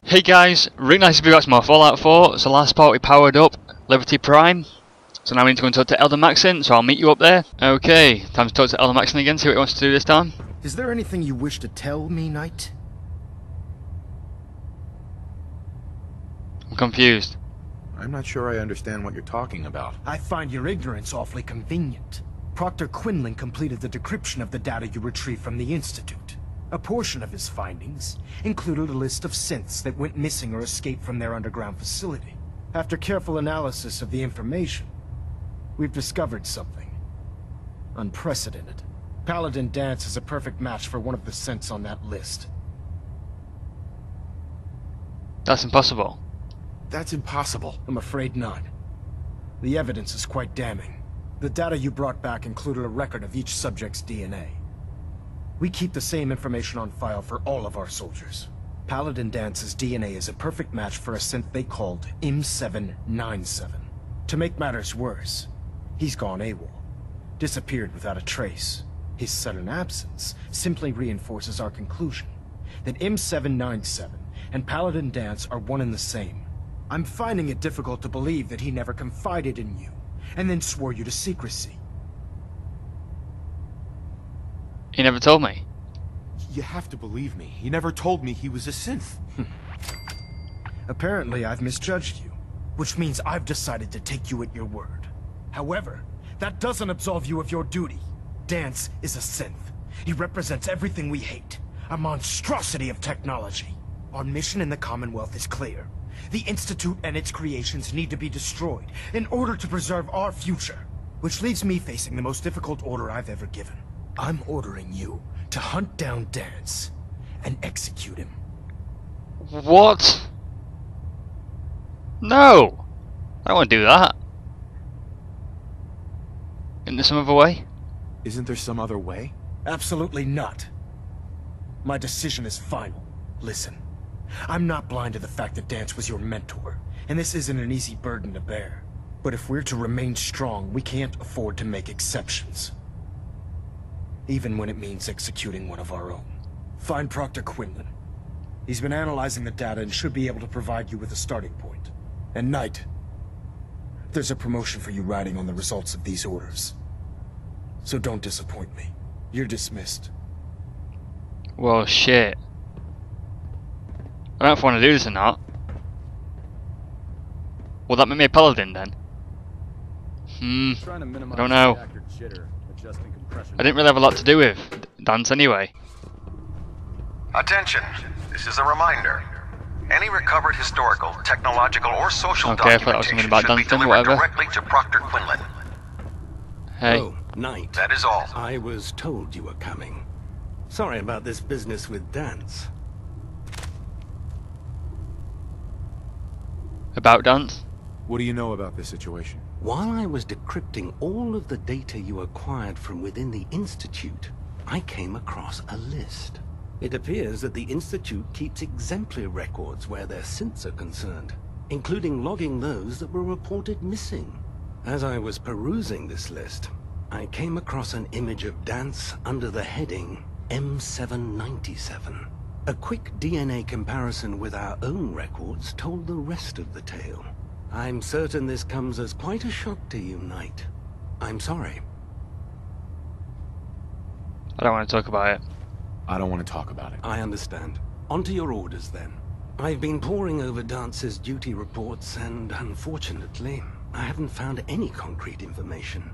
Hey guys, really nice to be back to my Fallout 4. So last part we powered up Liberty Prime. So now we need to go and talk to Elder Maxon, so I'll meet you up there. Okay, time to talk to Elder Maxon again, see what he wants to do this time. Is there anything you wish to tell me, Knight? I'm confused. I'm not sure I understand what you're talking about. I find your ignorance awfully convenient. Proctor Quinlan completed the decryption of the data you retrieved from the Institute. A portion of his findings included a list of synths that went missing or escaped from their underground facility. After careful analysis of the information, we've discovered something unprecedented. Paladin Danse is a perfect match for one of the synths on that list. That's impossible. That's impossible. I'm afraid not. The evidence is quite damning. The data you brought back included a record of each subject's DNA. We keep the same information on file for all of our soldiers. Paladin Dance's DNA is a perfect match for a synth they called M797. To make matters worse, he's gone AWOL. Disappeared without a trace. His sudden absence simply reinforces our conclusion that M797 and Paladin Danse are one and the same. I'm finding it difficult to believe that he never confided in you, and then swore you to secrecy. He never told me. You have to believe me. He never told me he was a synth. Apparently I've misjudged you, which means I've decided to take you at your word. However, that doesn't absolve you of your duty. Danse is a synth. He represents everything we hate, a monstrosity of technology. Our mission in the Commonwealth is clear. The Institute and its creations need to be destroyed in order to preserve our future, which leaves me facing the most difficult order I've ever given. I'm ordering you to hunt down Danse and execute him. What? No! I don't want to do that. Isn't there some other way? Isn't there some other way? Absolutely not. My decision is final. Listen, I'm not blind to the fact that Danse was your mentor, and this isn't an easy burden to bear. But if we're to remain strong, we can't afford to make exceptions. Even when it means executing one of our own. Find Proctor Quinlan. He's been analyzing the data and should be able to provide you with a starting point. And Knight, there's a promotion for you riding on the results of these orders. So don't disappoint me. You're dismissed. Well, shit. I don't know if I want to do this or not. Will that make me a Paladin then? I don't know. I didn't really have a lot to do with Danse anyway. Attention! This is a reminder. Any recovered historical, technological, or social Okay, I thought that was something about documentation should be Danse, delivered whatever. directly to Proctor Quinlan. Hey. Oh, Knight. That is all. I was told you were coming. Sorry about this business with Danse. About Danse? What do you know about this situation? While I was decrypting all of the data you acquired from within the Institute, I came across a list. It appears that the Institute keeps exemplary records where their synths are concerned, including logging those that were reported missing. As I was perusing this list, I came across an image of Danse under the heading M797. A quick DNA comparison with our own records told the rest of the tale. I'm certain this comes as quite a shock to you, Knight. I'm sorry. I don't want to talk about it. I don't want to talk about it. I understand. On to your orders, then. I've been poring over Dance's duty reports, and unfortunately, I haven't found any concrete information.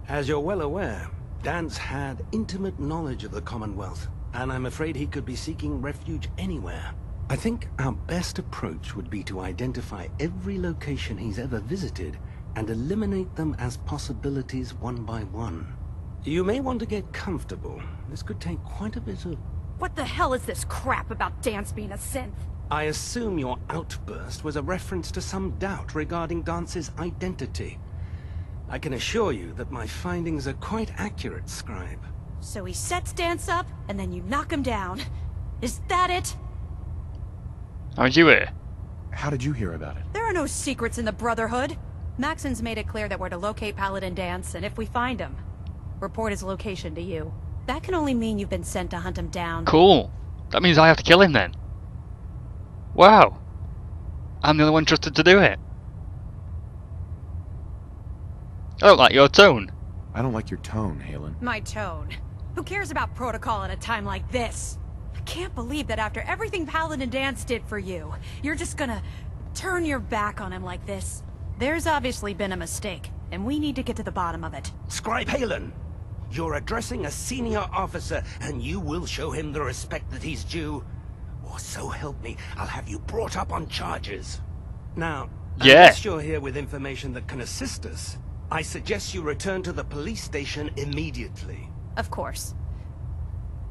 As you're well aware, Danse had intimate knowledge of the Commonwealth, and I'm afraid he could be seeking refuge anywhere. I think our best approach would be to identify every location he's ever visited and eliminate them as possibilities one by one. You may want to get comfortable. This could take quite a bit of... What the hell is this crap about Danse being a synth? I assume your outburst was a reference to some doubt regarding Dance's identity. I can assure you that my findings are quite accurate, Scribe. So he sets Danse up, and then you knock him down. Is that it? How did you hear? How did you hear about it? There are no secrets in the Brotherhood. Maxon's made it clear that we're to locate Paladin Danse, and if we find him, report his location to you. That can only mean you've been sent to hunt him down. Cool. That means I have to kill him then. Wow. I'm the only one trusted to do it. I don't like your tone. I don't like your tone, Halen. My tone. Who cares about protocol at a time like this? I can't believe that after everything Paladin and Danse did for you, you're just gonna turn your back on him like this. There's obviously been a mistake, and we need to get to the bottom of it. Scribe Halen, you're addressing a senior officer, and you will show him the respect that he's due. Or so help me, I'll have you brought up on charges. Now, unless you're here with information that can assist us, I suggest you return to the police station immediately. Of course.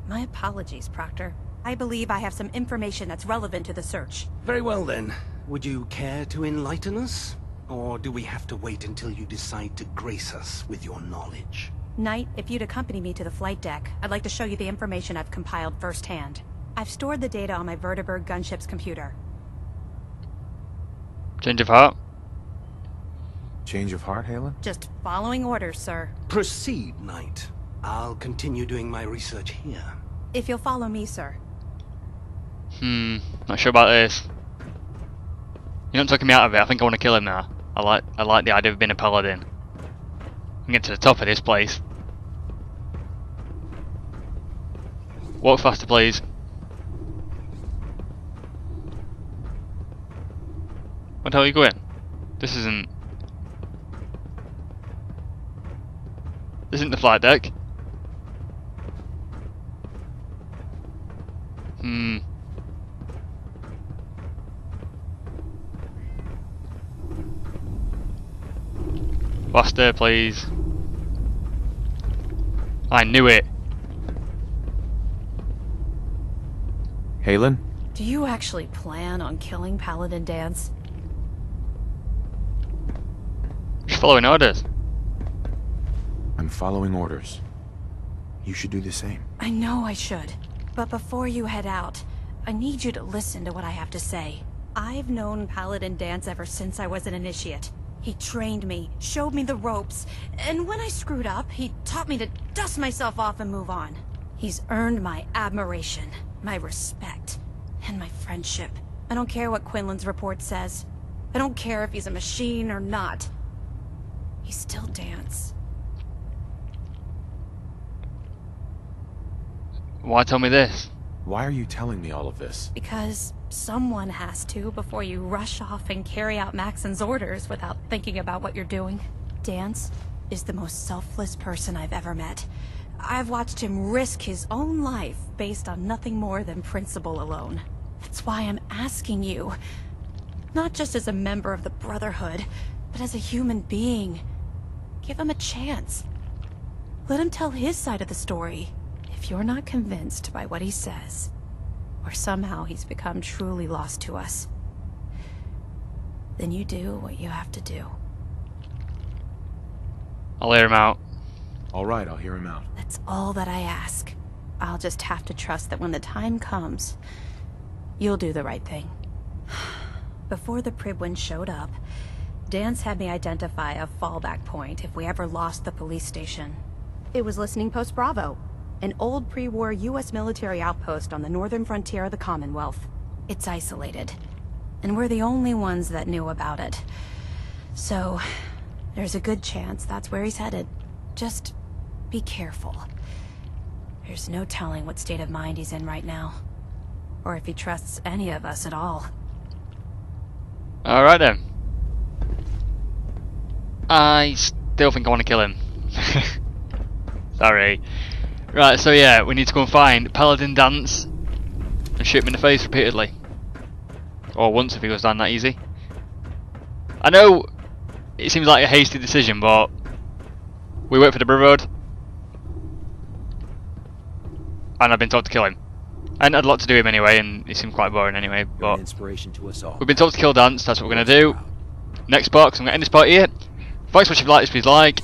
My apologies, Proctor. I believe I have some information that's relevant to the search. Very well then. Would you care to enlighten us? Or do we have to wait until you decide to grace us with your knowledge? Knight, if you'd accompany me to the flight deck, I'd like to show you the information I've compiled firsthand. I've stored the data on my Vertibird gunship's computer. Change of heart. Change of heart, Halen? Just following orders, sir. Proceed, Knight. I'll continue doing my research here. If you'll follow me, sir. Not sure about this. You're not talking me out of it. I think I want to kill him now. I like the idea of being a paladin. I can get to the top of this place. Walk faster, please. What the hell are you going? This isn't the flight deck. Faster, please. I knew it. Halen? Do you actually plan on killing Paladin Danse? She's following orders. I'm following orders. You should do the same. I know I should. But before you head out, I need you to listen to what I have to say. I've known Paladin Danse ever since I was an initiate. He trained me, showed me the ropes, and when I screwed up, he taught me to dust myself off and move on. He's earned my admiration, my respect, and my friendship. I don't care what Quinlan's report says. I don't care if he's a machine or not. He's still Danse. Why tell me this? Why are you telling me all of this? Because someone has to before you rush off and carry out Maxon's orders without thinking about what you're doing. Danse is the most selfless person I've ever met. I've watched him risk his own life based on nothing more than principle alone. That's why I'm asking you, not just as a member of the Brotherhood, but as a human being. Give him a chance. Let him tell his side of the story. If you're not convinced by what he says, or somehow he's become truly lost to us, then you do what you have to do. I'll hear him out. Alright, I'll hear him out. That's all that I ask. I'll just have to trust that when the time comes, you'll do the right thing. Before the Pribwin showed up, Danse had me identify a fallback point if we ever lost the police station. It was Listening Post Bravo, an old pre-war US military outpost on the northern frontier of the Commonwealth. It's isolated, and we're the only ones that knew about it. So, there's a good chance that's where he's headed. Just be careful. There's no telling what state of mind he's in right now, or if he trusts any of us at all. Alright then. I still think I want to kill him. Sorry. Right, so yeah, we need to go and find Paladin Danse and shoot him in the face repeatedly. Or once if he goes down that easy. I know it seems like a hasty decision, but we wait for the Brotherhood. And I've been told to kill him. And I'd like to do him anyway, and he seemed quite boring anyway, but inspiration to us all. we've been told to kill Danse, that's what we're going to do. Next part, 'cause I'm going to end this part here. Thanks so much if you like this, please like,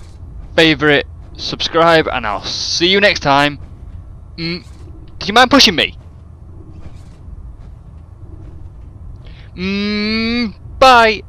favourite, subscribe, and I'll see you next time. Do you mind pushing me? Bye!